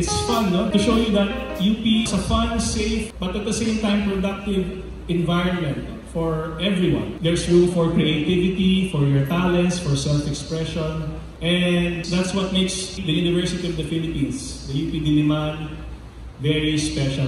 it's fun, no? To show you that UP is a fun, safe, but at the same time productive environment for everyone. There's room for creativity, for your talents, for self-expression, and that's what makes the University of the Philippines, the UP Diliman, very special.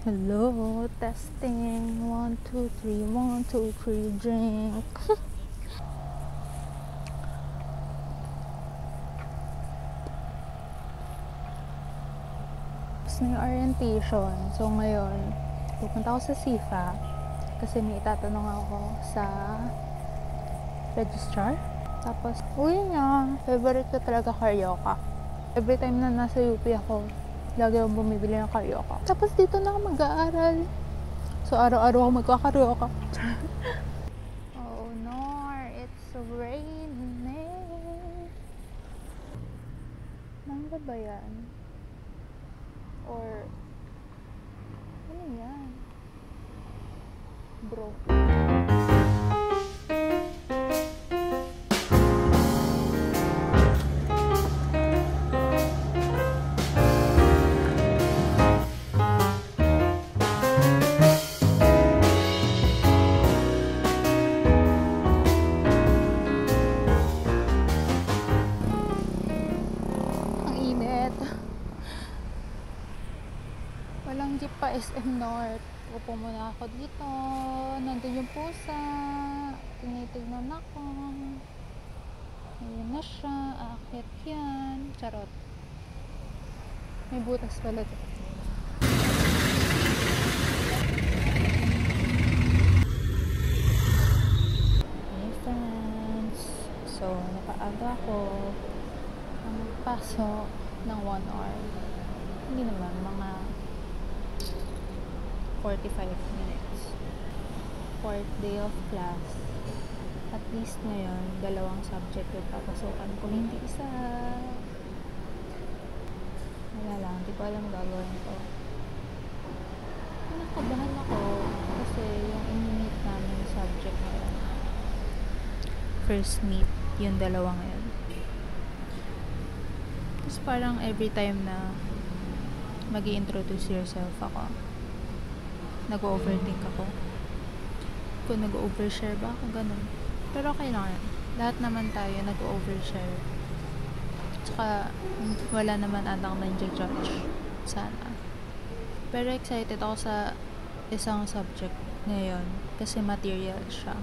Hello, testing. 1, 2, 3, 1, 2, 3, drink. Tapos na yung orientation. So ngayon, pupunta ako sa SIFA kasi may itatanong ako sa registrar. Tapos, uwi niya. Favorite ko talaga Carioca. Every time na nasa UP ako, lagi akong bumibili ng Carioca. Tapos dito na ako mag-aaral. So, araw-araw ako magka-Carioca. Oh no, it's raining. Mangga ba yan? Or, ano yan? Bro. Walang jeep pa SM North. Upo muna ako dito. Nandun yung pusa. Tinitignan ako. Ayun na siya. Aakit yan. Charot. May butas pala dito. Hey friends. So, napaaga ako. Ang pasok ng 1 hour. Hindi naman, mga 45 minutes. 4th day of class. At least ngayon, 2 subject yung papasukan ko. Hindi isa. Wala lang. Hindi ko alam gagawin ko. Nakabahan ako kasi yung in-meet namin subject ngayon. First meet, yung 2 ngayon. Tapos parang every time na mag-i-introduce yourself ako, nag-overthink ako. Kung nag-overshare ba ako, ganun. Pero okay lang yan. Lahat naman tayo nag-overshare. Tsaka, wala naman atang nang-judge. Sana. Pero excited ako sa isang subject ngayon. Kasi material siya.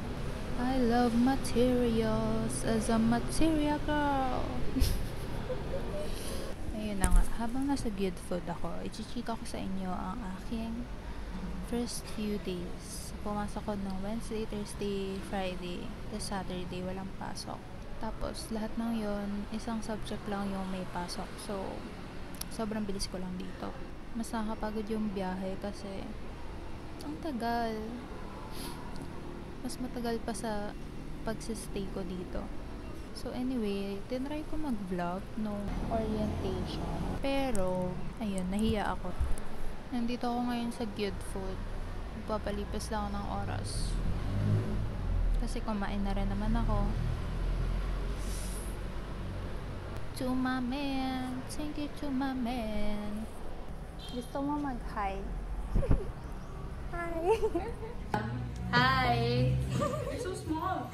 I love materials as a material girl. Ayun na nga. Habang nasa good food ako, i-chika ko sa inyo ang aking first few days. Pumasok ko ng Wednesday, Thursday, Friday, tapos Saturday walang pasok. Tapos lahat ng yon, isang subject lang yung may pasok. So, sobrang bilis ko lang dito. Mas nakakapagod yung biyahe kasi ang tagal. Mas matagal pa sa pagsistay ko dito. So anyway, tinry ko mag-vlog nung orientation. Pero, ayun, nahiya ako. Nandito ako ngayon sa Good Food. Magpapalipas lang ako ng oras. Kasi kumain na rin naman ako. To my man. Thank you to my man. Gusto mo mag-hi? Hi! Hi! You're so small.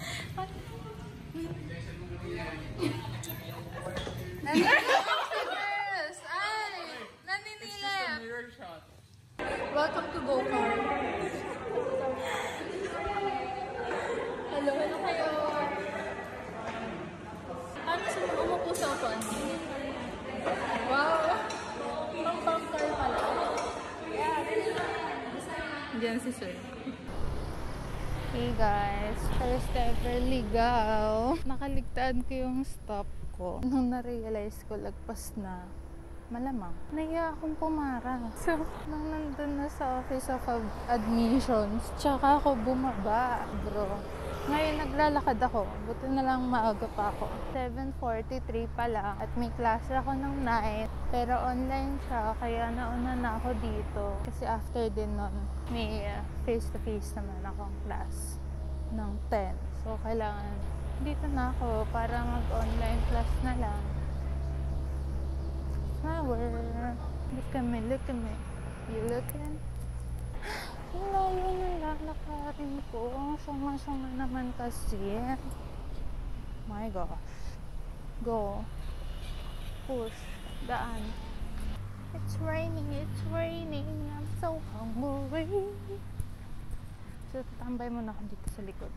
Girls! Ay! Naninila! Mirror shot. Welcome to GoCar. Hello, hello kayo. Paano sa umupo sa upuan? Wow! Pang dyan si Sir. Hey guys, first ever ligaw. Nakaligtaan ko yung stop ko. Nung na-realize ko, lagpas na. Malamang. Naiya akong pumara. So, nung nandun na sa Office of Admissions, tsaka ako bumaba, bro. Ngayon, naglalakad ako. Buti na lang maaga pa ako. 7:43 pa lang. At may klase ako ng 9. Pero online siya, kaya nauna na ako dito. Kasi after din nun, may face-to-face naman akong class ng 10. So, kailangan dito na ako para mag-online class na lang. Flower. Look at me, look at me. You looking? Wala yun ang lalakarin ko. Suma-suma naman kasi. My gosh. Go. Push. Daan. It's raining, it's raining. I'm so hungry. So, tambay muna ako dito sa likod.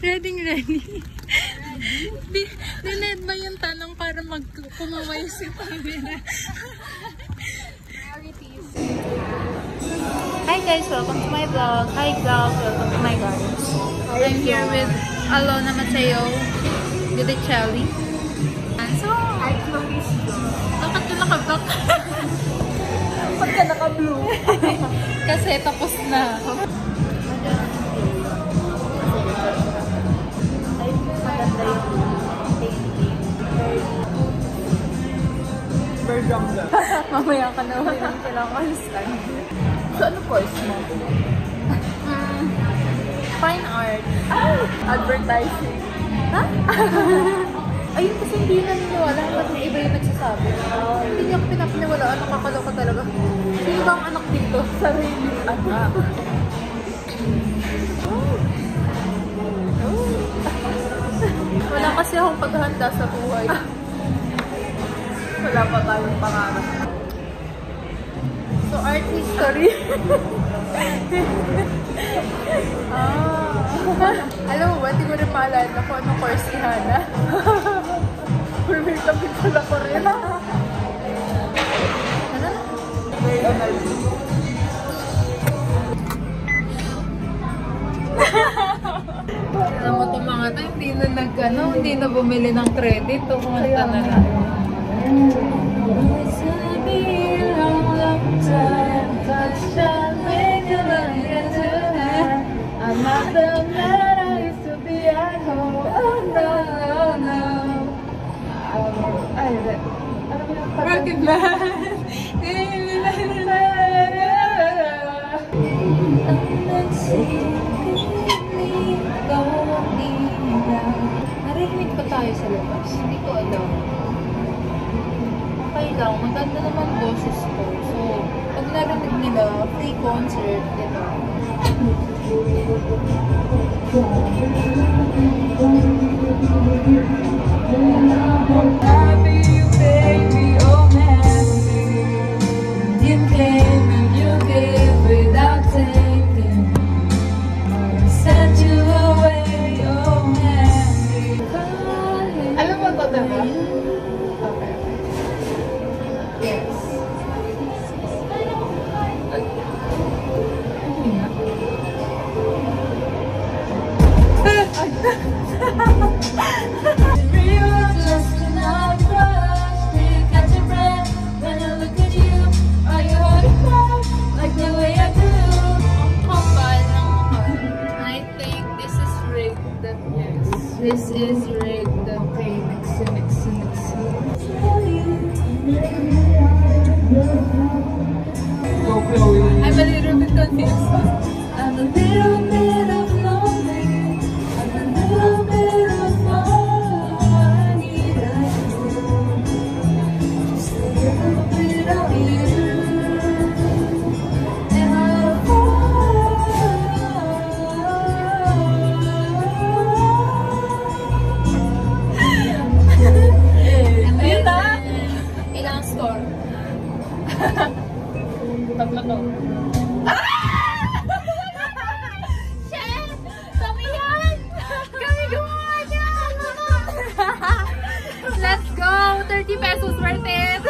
Ready? Dined ba yung tanong para kumaway si Pamela? Hi guys, welcome to my vlog. Hi vlog, welcome to my guys. I'm here with Alona Mateo, Vidicelli. And so, bakit ka nakabak? Ba't ka naka-blue? Kasi tapos na. Maganda yung painting. Very drunk lang. Mamaya ka na ulit ng kailangan stand. So, ano course mo? Fine art. Advertising. Ha? Ayun kasi hindi na niniwala. Ba't yung iba yung nagsasabi? Hindi niya ako pinapaniwalaan. Nakakaloka talaga. Sino ba ang anak dito? Sarili anak. Wala kasi akong paghahanda sa buhay. Wala pa tayong pangarap. So, art history. Alam mo ba, hindi ko rin maalala kung anong course si Hannah. Permit-tapit pala ko rin. Very amazing. Alam mo itong mga tayo, hindi na bumili ng credit. Kumanta na lang. I'm not the man I used to be at home. Oh no, no, no. Rocket Man. Narinig pa tayo sa labas. Hindi ko alam. Okay lang. Maganda naman boses ko. So, pag narinig nila, free concert, diba? Happy you, baby, oh man. You came and you gave without taking. Sent you away, oh man. Alam mo ito, diba? Okay. Yes. We were just another crush. We kept This is rigged. Okay, next. Go, Chloe. I'm a little bit confused. I'm a little bit of lonely. I'm a little bit of money. Just a little bit of you. And I'll Ayun na! Ilang score? Tatlo to. Shit! Kami yan! Kami gumawa niyan! Let's go! 30 pesos worth it!